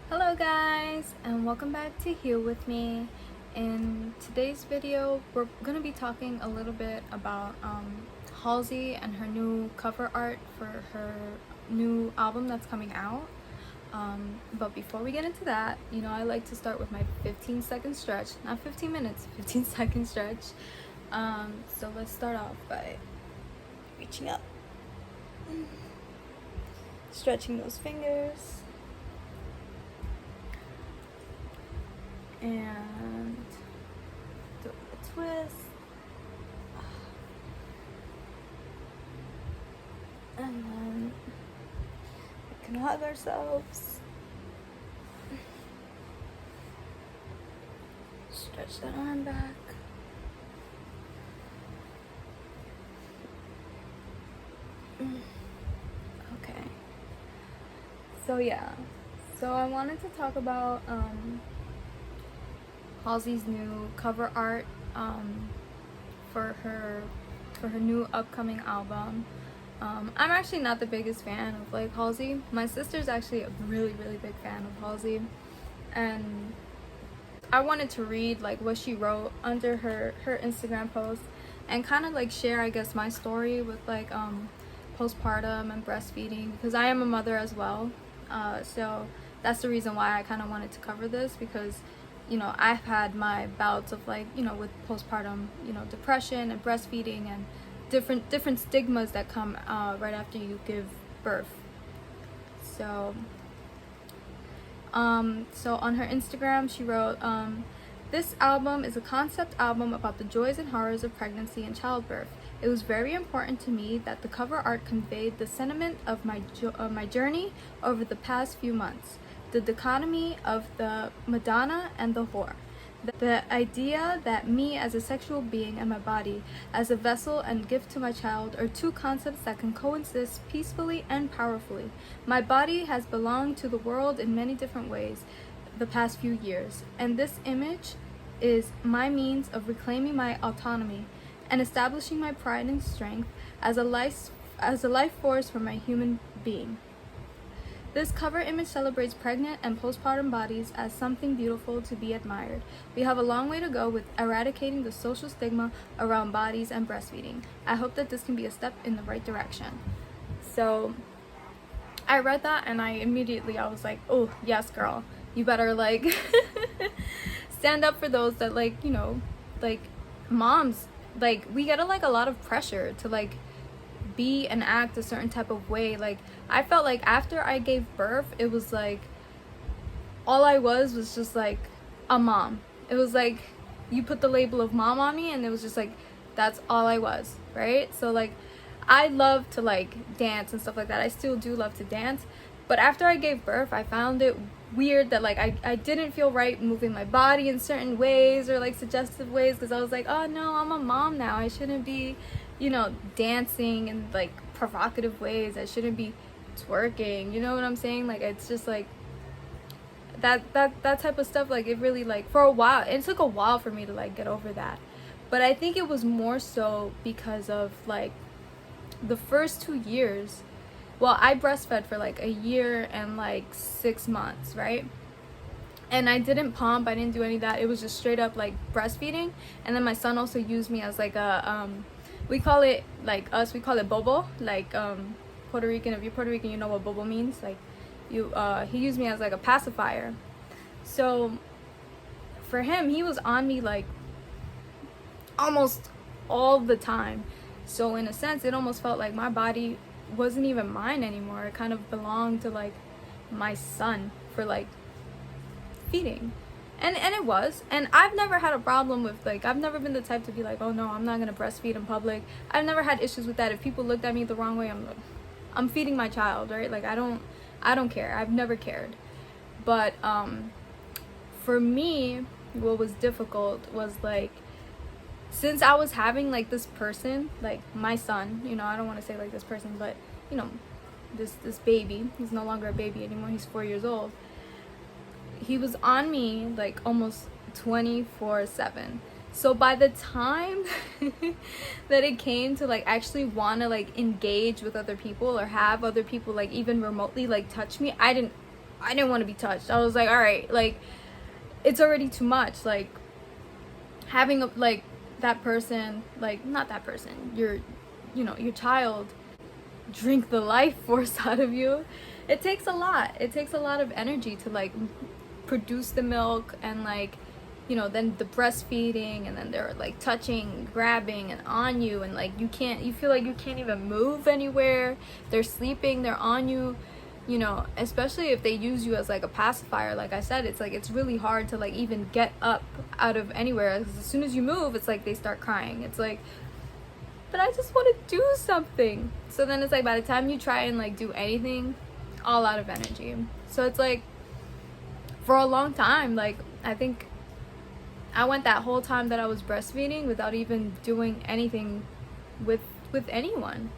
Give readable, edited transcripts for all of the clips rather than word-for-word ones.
Hello guys, and welcome back to Heal With Me. In today's video, we're going to be talking a little bit about Halsey and her new cover art for her new album that's coming out. But before we get into that, I like to start with my 15-second stretch. Not 15 minutes, 15-second stretch. So let's start off by reaching up. Stretching those fingers. And do a twist, and then we can hug ourselves, stretch that arm back, okay, so I wanted to talk about Halsey's new cover art for her new upcoming album. I'm actually not the biggest fan of Halsey. My sister's actually a really big fan of Halsey, and I wanted to read what she wrote under her Instagram post and kind of share, I guess, my story with postpartum and breastfeeding, because I am a mother as well. So that's the reason why I kind of wanted to cover this, because I've had my bouts of with postpartum, depression and breastfeeding and different stigmas that come right after you give birth. So on her Instagram, she wrote, this album is a concept album about the joys and horrors of pregnancy and childbirth. It was very important to me that the cover art conveyed the sentiment of my journey over the past few months. The dichotomy of the Madonna and the whore. The idea that me as a sexual being and my body as a vessel and gift to my child are two concepts that can coexist peacefully and powerfully. My body has belonged to the world in many different ways the past few years, and this image is my means of reclaiming my autonomy and establishing my pride and strength as a life force for my human being. This cover image celebrates pregnant and postpartum bodies as something beautiful to be admired. We have a long way to go with eradicating the social stigma around bodies and breastfeeding. I hope that this can be a step in the right direction. So I read that and I was like, oh yes girl, you better stand up for those that moms, we get a lot of pressure to be and act a certain type of way. I felt like after I gave birth, it was all I was just a mom. It was you put the label of mom on me, and it was just that's all I was, right? So I love to dance and stuff like that. I still do love to dance, but after I gave birth, I found it weird that I didn't feel right moving my body in certain ways or suggestive ways, because I was oh no, I'm a mom now. I shouldn't be dancing in provocative ways. I shouldn't be twerking, you know what I'm saying? It's just that type of stuff. It really for a while, it took a while for me to get over that. But I think it was more so because of the first 2 years. Well, I breastfed for a year and 6 months, right? And I didn't pump, I didn't do any of that. It was just straight up breastfeeding. And then my son also used me as a we call it we call it bobo. Puerto Rican, if you're Puerto Rican, you know what bobo means. He used me as a pacifier. So for him, he was on me almost all the time. So in a sense, it almost felt like my body wasn't even mine anymore. It kind of belonged to my son for feeding. And it was, and I've never had a problem with I've never been the type to be oh no, I'm not gonna breastfeed in public. I've never had issues with that. If people looked at me the wrong way, I'm feeding my child, right? I don't care. I've never cared. But for me, what was difficult was since I was having this person, my son, I don't want to say this person, but this baby, he's no longer a baby anymore, he's 4 years old. He was on me almost 24/7. So by the time that it came to actually want to engage with other people or have other people even remotely touch me, I didn't I didn't want to be touched. I was like, all right, like, it's already too much. Like, having a, like, that person, like, not that person, your child drink the life force out of you. It takes a lot. It takes a lot of energy to like produce the milk, and like, then the breastfeeding, and then they're like touching, grabbing, and on you, and like you feel like you can't even move anywhere. They're sleeping, they're on you, especially if they use you as like a pacifier. Like I said, it's like it's really hard to like even get up out of anywhere. As soon as you move, it's like they start crying. It's like, but I just want to do something. So then it's like by the time you try and like do anything, all out of energy. So it's like for a long time, like I think I went that whole time that I was breastfeeding without even doing anything with anyone.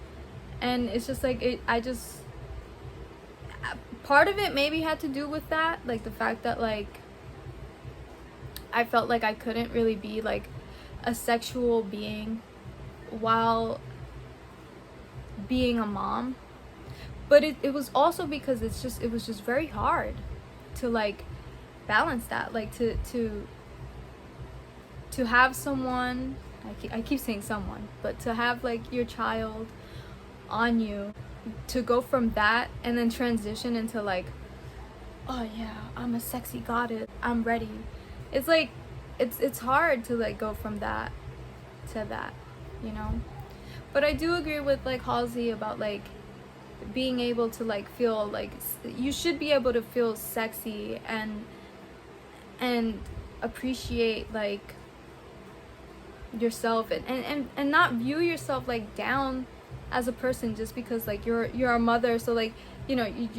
And it's just like part of it maybe had to do with that, like the fact that like I felt like I couldn't really be like a sexual being while being a mom. But it was also because it was just very hard to like balance that, like to have someone, I keep saying someone, but to have like your child on you, to go from that and then transition into like, oh yeah, I'm a sexy goddess, I'm ready. It's like it's hard to like go from that to that, But I do agree with like Halsey about like being able to like feel like you should be able to feel sexy and appreciate like yourself, and not view yourself like down as a person just because like you're a mother. So like you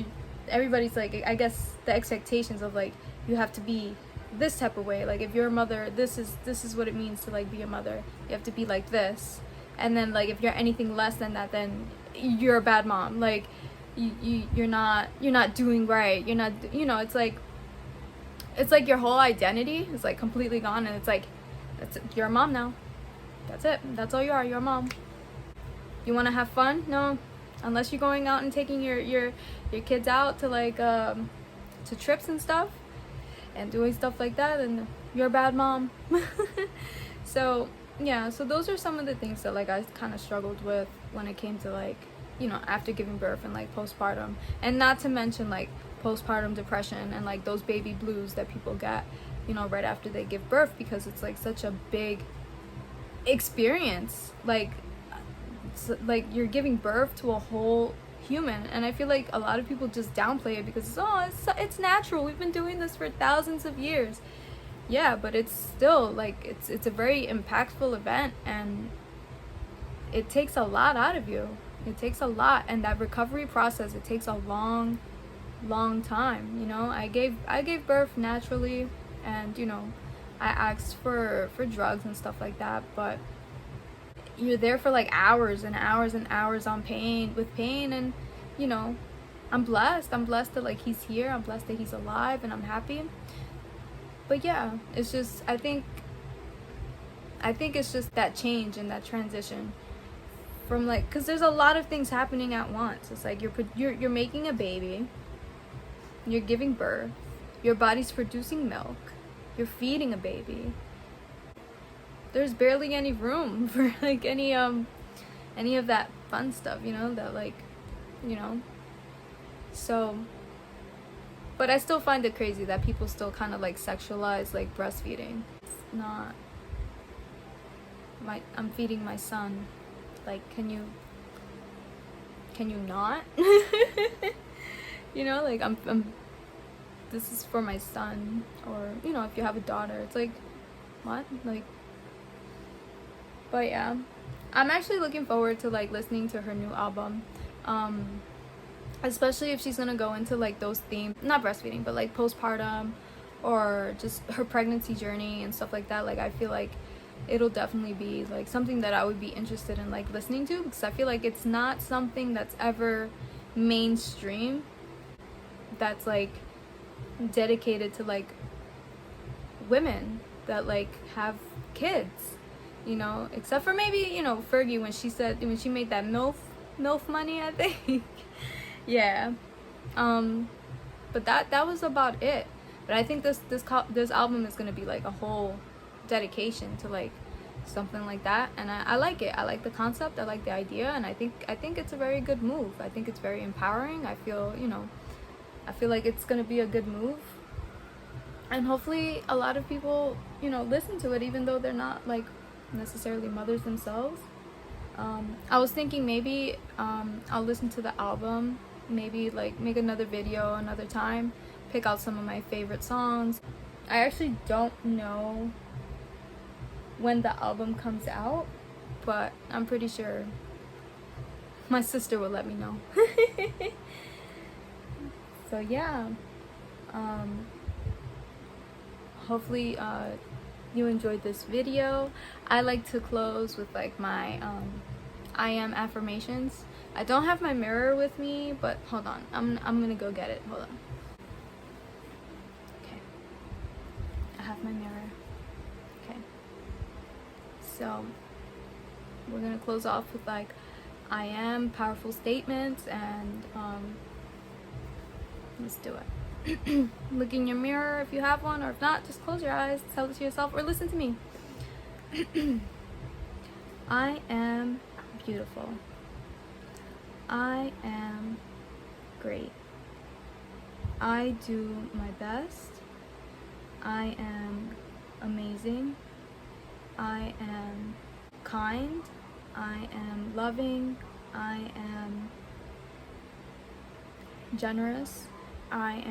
everybody's like, I guess the expectations of like you have to be this type of way. Like if you're a mother, this is what it means to like be a mother. You have to be like this. And then like if you're anything less than that, then you're a bad mom. Like you're not doing right. You're not, it's like your whole identity is like completely gone, and it's like you're a mom now. That's it. That's all you are. You're a mom. You want to have fun? No, unless you're going out and taking your kids out to like to trips and stuff and doing stuff like that, and you're a bad mom. So yeah, so those are some of the things that like I kind of struggled with when it came to like after giving birth and like postpartum, and not to mention like postpartum depression and like those baby blues that people get right after they give birth, because it's like such a big experience. Like you're giving birth to a whole human, and I feel like a lot of people just downplay it because it's natural, we've been doing this for thousands of years. Yeah, but it's still like it's a very impactful event, and it takes a lot out of you. It takes a lot, and that recovery process, it takes a long time. I gave birth naturally, and I asked for drugs and stuff like that, but you're there for like hours and hours and hours with pain, and I'm blessed that like he's here, I'm blessed that he's alive, and I'm happy. But yeah, it's just I think it's just that change and that transition from like, because there's a lot of things happening at once. It's like you're making a baby, you're giving birth, your body's producing milk, you're feeding a baby. There's barely any room for like any of that fun stuff, that like, so. But I still find it crazy that people still kind of like sexualize like breastfeeding. It's not. I'm feeding my son. Like, can you not? Like I'm. This is for my son, or if you have a daughter, it's like, what, like. But yeah, I'm actually looking forward to like listening to her new album. Especially if she's gonna go into like those themes, not breastfeeding, but like postpartum, or just her pregnancy journey and stuff like that. Like I feel like it'll definitely be like something that I would be interested in like listening to, because I feel like it's not something that's ever mainstream, that's like dedicated to like women that like have kids, except for maybe Fergie, when she made that MILF money, I think. Yeah. but that was about it. But I think this album is gonna be like a whole dedication to like something like that, and I like it. I like the concept, I like the idea, and I think it's a very good move. I think it's very empowering. I feel, you know, I feel like it's gonna be a good move, and hopefully a lot of people, you know, listen to it, even though they're not like necessarily mothers themselves. I was thinking maybe I'll listen to the album, maybe like make another video another time, pick out some of my favorite songs. I actually don't know when the album comes out, but I'm pretty sure my sister will let me know. So yeah, hopefully you enjoyed this video. I like to close with like my I am affirmations. I don't have my mirror with me, but hold on, I'm gonna go get it. Hold on. Okay, I have my mirror. Okay, so we're gonna close off with like I am powerful statements, and let's do it. Look in your mirror if you have one, or if not, just close your eyes, tell it to yourself, or listen to me. I am beautiful. I am great. I do my best. I am amazing. I am kind. I am loving. I am generous. I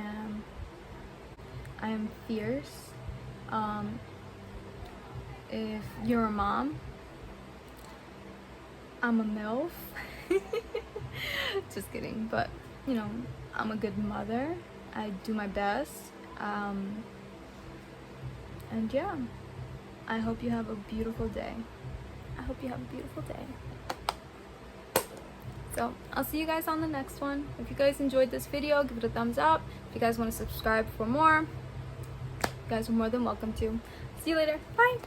am fierce. If you're a mom, I'm a MILF. Just kidding, but you know, I'm a good mother. I do my best. And yeah, I hope you have a beautiful day. I hope you have a beautiful day. So I'll see you guys on the next one. If you guys enjoyed this video, give it a thumbs up. If you guys want to subscribe for more, you guys are more than welcome to. See you later. Bye.